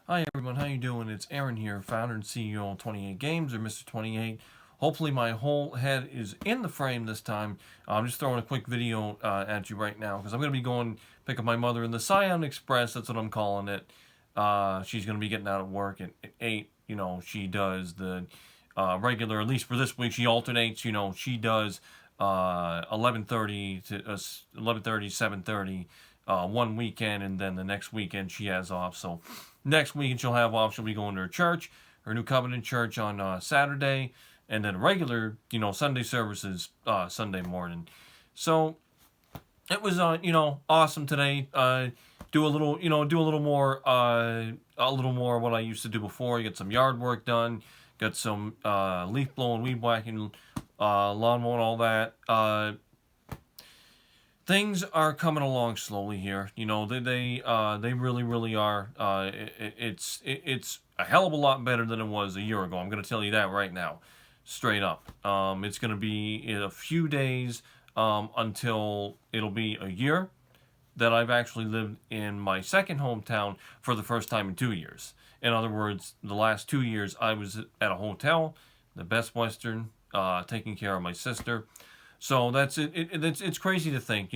Hi everyone, how you doing? It's Aaron here, founder and CEO of 28 Games, or Mr. 28. Hopefully my whole head is in the frame this time. I'm just throwing a quick video at you right now, because I'm going to be going pick up my mother in the Scion Express, that's what I'm calling it. She's going to be getting out of work at 8. She does the regular, at least for this week, she alternates. She does 11:30 to 11:30, 7:30 one weekend, and then the next weekend she has off. So next weekend she'll have off. She'll be going to her church, her New Covenant church, on Saturday, and then regular, Sunday services Sunday morning. So it was, awesome today. Do a little, do a little more what I used to do before. Get some yard work done. Got some leaf blowing, weed whacking, lawn mowing, all that. Things are coming along slowly here. They really, really are. It's a hell of a lot better than it was a year ago. I'm going to tell you that right now, straight up. It's going to be in a few days until it'll be a year that I've actually lived in my second hometown for the first time in 2 years. In other words, the last 2 years I was at a hotel, the Best Western, taking care of my sister. So that's it. It's crazy to think,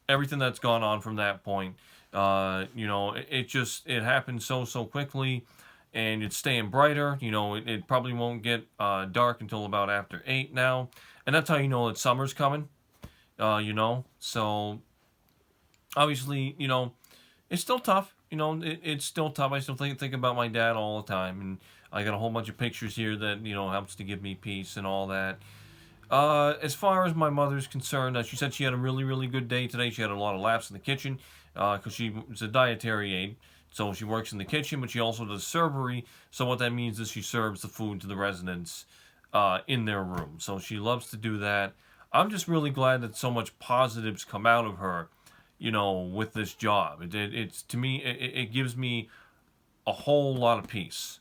everything that's gone on from that point. It happened so quickly, and it's staying brighter. It probably won't get dark until about after 8 now, and that's how you know that summer's coming. So obviously, it's still tough. It's still tough. I still think about my dad all the time, and I got a whole bunch of pictures here that helps to give me peace and all that. As far as my mother's concerned, she said she had a really, really good day today. She had a lot of laughs in the kitchen because she was a dietary aide. So she works in the kitchen, but she also does servery. So what that means is she serves the food to the residents in their room. So she loves to do that. I'm just really glad that so much positives come out of her, with this job. It's to me, it gives me a whole lot of peace.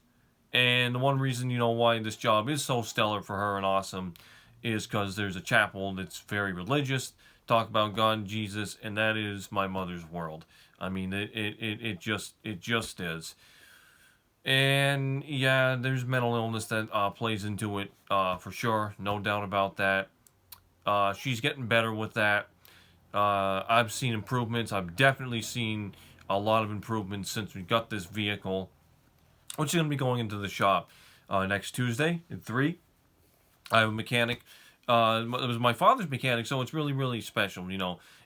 And the one reason, why this job is so stellar for her and awesome is because there's a chapel that's very religious, talk about God and Jesus, and that is my mother's world. I mean, it just is. And yeah, there's mental illness that plays into it for sure, no doubt about that. She's getting better with that. I've seen improvements. I've definitely seen a lot of improvements since we got this vehicle, which is going to be going into the shop next Tuesday at 3. I have a mechanic. It was my father's mechanic, so it's really, really special.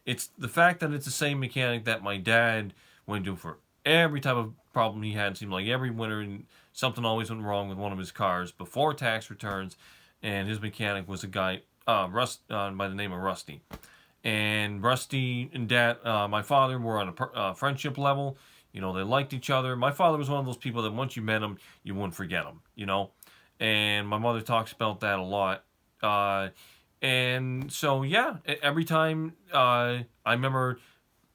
It's the fact that it's the same mechanic that my dad went to for every type of problem he had. It seemed like every winter, and something always went wrong with one of his cars before tax returns. And his mechanic was a guy, by the name of Rusty. And Rusty and Dad, my father, were on a friendship level. They liked each other. My father was one of those people that once you met him, you wouldn't forget him. And my mother talks about that a lot. And so, yeah, every time, I remember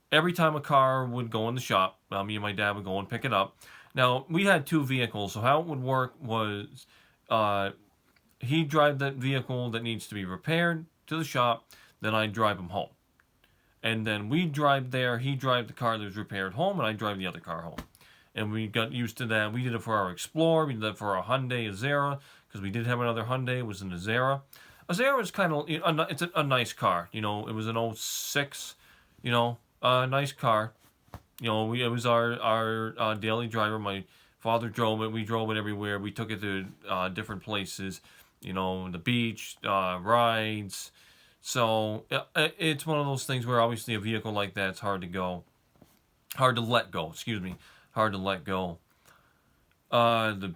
every time a car would go in the shop, me and my dad would go and pick it up. Now, we had 2 vehicles, so how it would work was he'd drive that vehicle that needs to be repaired to the shop, then I'd drive him home. And then we'd drive there, he'd drive the car that was repaired home, and I'd drive the other car home. And we got used to that. We did it for our Explorer. We did that for our Hyundai Azera, because we did have another Hyundai. It was an Azera. Azera is kind of, it's a nice car. It was an '06, a nice car. It was our daily driver. My father drove it. We drove it everywhere. We took it to different places, the beach, rides. So it's one of those things where obviously a vehicle like that's hard to let go. Excuse me. Hard to let go. The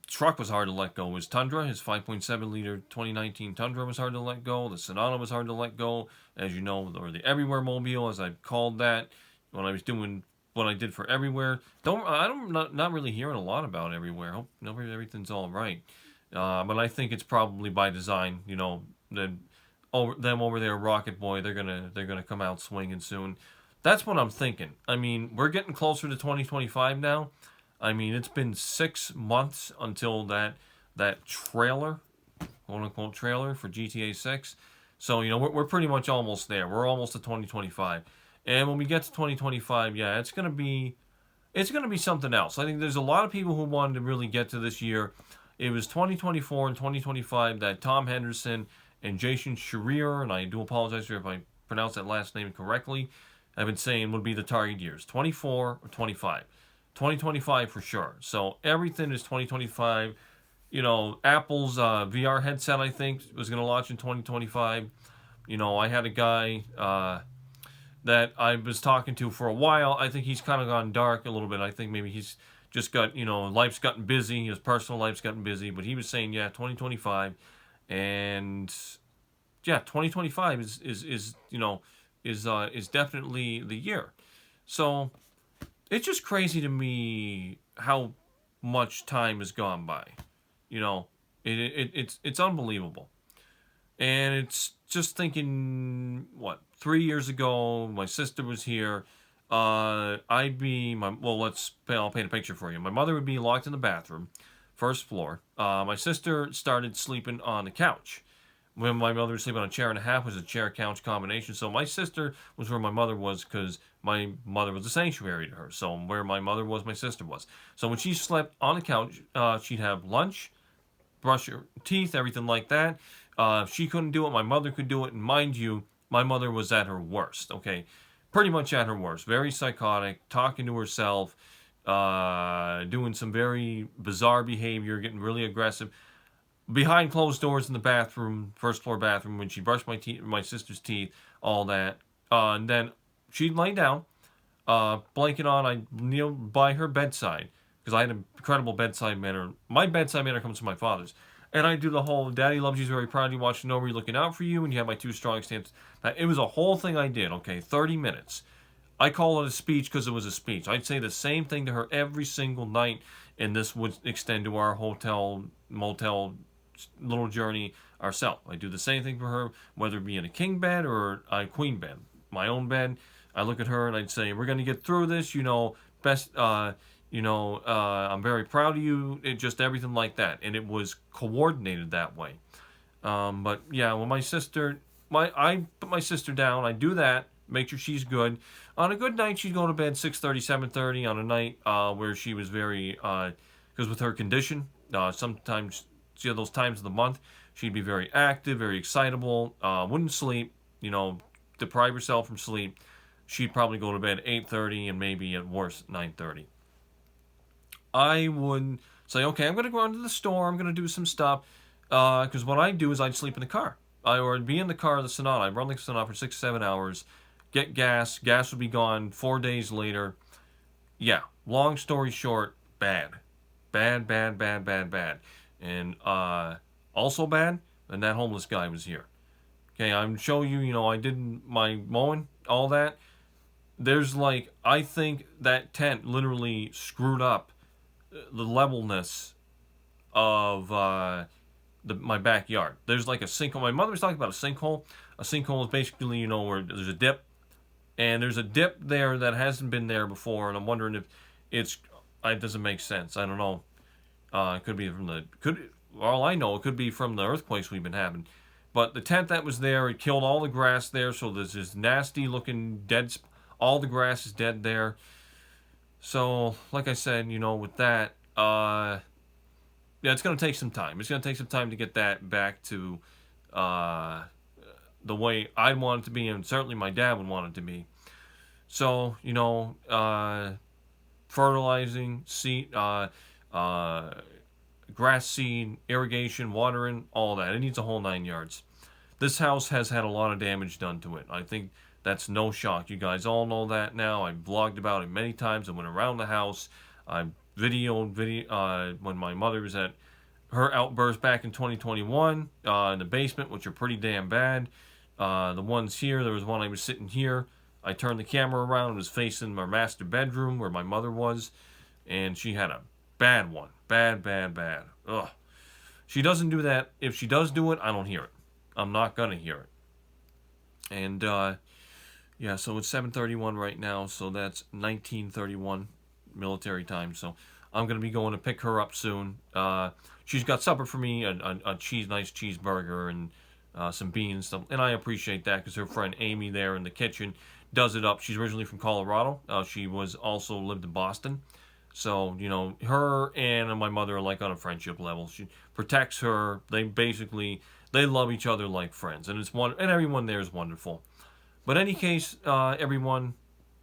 truck was hard to let go. His Tundra, his 5.7 liter 2019 Tundra was hard to let go. The Sonata was hard to let go, as you know, or the Everywhere Mobile, as I called that when I was doing what I did for Everywhere. I'm not really hearing a lot about Everywhere. Hope everything's all right. But I think it's probably by design. Them over there, Rocket Boy, they're gonna come out swinging soon. That's what I'm thinking. I mean, we're getting closer to 2025 now. I mean, it's been 6 months until that trailer, quote unquote trailer for GTA 6. So we're pretty much almost there. We're almost to 2025, and when we get to 2025, yeah, it's gonna be it's going to be something else. I think there's a lot of people who wanted to really get to this year. It was 2024 and 2025 that Tom Henderson and Jason Schreier, and I do apologize if I pronounce that last name correctly, I've been saying would be the target years, 24 or 25. 2025 for sure. So everything is 2025. You know, Apple's VR headset, I think, was going to launch in 2025. You know, I had a guy that I was talking to for a while. I think he's kind of gone dark a little bit. I think maybe he's just got, you know, life's gotten busy. His personal life's gotten busy. But he was saying, yeah, 2025. And yeah, 2025 is you know, is definitely the year. So it's just crazy to me how much time has gone by. You know, it's unbelievable. And it's just thinking, what, 3 years ago, my sister was here. I'd be, I'll paint a picture for you. My mother would be locked in the bathroom, first floor. My sister started sleeping on the couch. When my mother was sleeping on a chair and a half, was a chair couch combination. So my sister was where my mother was because my mother was a sanctuary to her. So where my mother was, my sister was. So when she slept on the couch, she'd have lunch, brush her teeth, everything like that. If she couldn't do it, my mother could do it. And mind you, my mother was at her worst, okay? Pretty much at her worst. Very psychotic, talking to herself, doing some very bizarre behavior, getting really aggressive. Behind closed doors in the bathroom, first floor bathroom, when she brushed my sister's teeth, all that. And then she'd lay down, blanket on. I'd kneel by her bedside because I had an incredible bedside manner. My bedside manner comes from my father's. And I do the whole, Daddy loves you, he's very proud of you, watching over you, looking out for you, and you have my two strong stance. It was a whole thing I did, okay, 30 minutes. I call it a speech because it was a speech. I'd say the same thing to her every single night, and this would extend to our hotel, motel, little journey ourselves. I do the same thing for her, whether it be in a king bed or a queen bed. My own bed, I look at her and I'd say, we're going to get through this, you know, I'm very proud of you, just everything like that. And it was coordinated that way. But yeah, when my sister, I put my sister down, I do that, make sure she's good. On a good night, she'd go to bed 6:30, 7:30 on a night where she was very, because with her condition, sometimes she had those times of the month, she'd be very active, very excitable, wouldn't sleep, you know, deprive herself from sleep. She'd probably go to bed 8:30 and maybe at worst 9:30. I would say, okay, I'm going to go out to the store. I'm going to do some stuff. Because what I'd do is I'd sleep in the car. Or I'd be in the car, the Sonata. I'd run the Sonata for 6-7 hours, get gas. Gas would be gone 4 days later. Yeah, long story short, bad. Bad, bad, bad, bad, bad. And also bad, and that homeless guy was here. Okay, I'm showing you, you know, I did my mowing, all that. There's like, I think that tent literally screwed up the levelness of my backyard. There's like a sinkhole. My mother was talking about a sinkhole. A sinkhole is basically, you know, where there's a dip, and there's a dip there that hasn't been there before, and I'm wondering if it doesn't make sense. I don't know. It could be all I know, it could be from the earthquakes we've been having. But the tent that was there, it killed all the grass there, so there's this nasty looking dead. All the grass is dead there. So, like I said, you know, with that, yeah, it's going to take some time. It's going to take some time to get that back to the way I want it to be, and certainly my dad would want it to be. So, you know, fertilizing, seed, grass seed, irrigation, watering, all that. It needs a whole 9 yards. This house has had a lot of damage done to it. I think that's no shock. You guys all know that now. I've vlogged about it many times. I went around the house. I videoed when my mother was at her outburst back in 2021 in the basement, which are pretty damn bad. The ones here, there was one I was sitting here. I turned the camera around. It was facing our master bedroom where my mother was. And she had a bad one. Bad, bad, bad. Ugh. She doesn't do that. If she does do it, I don't hear it. I'm not going to hear it. And, yeah, so it's 7:31 right now, so that's 1931 military time. So I'm going to be going to pick her up soon. She's got supper for me, a nice cheeseburger and some beans. And I appreciate that because her friend Amy there in the kitchen does it up. She's originally from Colorado. She was also lived in Boston. So, you know, her and my mother are like on a friendship level. She protects her. They love each other like friends. And everyone there is wonderful. But in any case, everyone,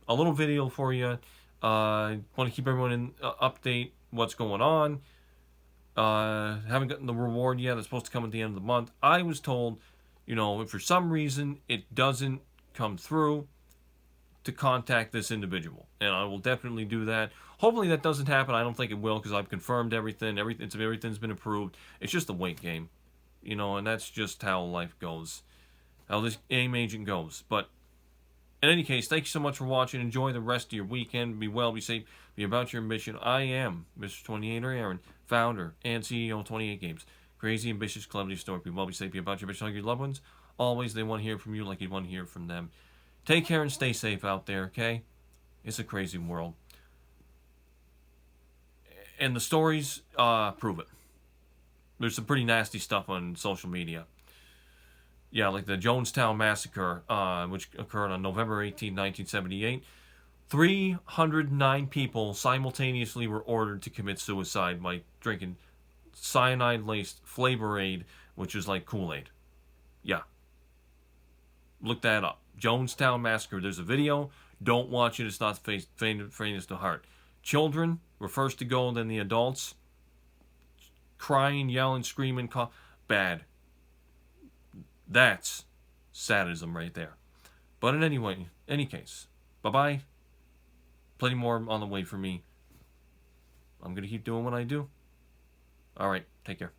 a little video for you. Want to keep everyone in update what's going on. Haven't gotten the reward yet. It's supposed to come at the end of the month. I was told, you know, if for some reason it doesn't come through, to contact this individual, and I will definitely do that. Hopefully that doesn't happen. I don't think it will because I've confirmed everything. Everything's been approved. It's just a wait game, you know, and that's just how life goes, how this AIM agent goes. But in any case, thank you so much for watching. Enjoy the rest of your weekend. Be well, be safe, be about your ambition. I am Mr. 28 or Aaron, founder and CEO of 28 Games. Crazy, ambitious, celebrity story. Be well, be safe, be about your ambition. Like your loved ones, always they want to hear from you like you want to hear from them. Take care and stay safe out there, okay? It's a crazy world. And the stories prove it. There's some pretty nasty stuff on social media. Yeah, like the Jonestown Massacre, which occurred on November 18, 1978. 309 people simultaneously were ordered to commit suicide by drinking cyanide-laced Flavor Aid, which is like Kool-Aid. Yeah. Look that up. Jonestown Massacre. There's a video. Don't watch it. It's not faintest to heart. Children were first to go, then the adults. Crying, yelling, screaming. Bad. That's sadism right there. But in any case, bye-bye. Plenty more on the way for me. I'm going to keep doing what I do. All right. Take care.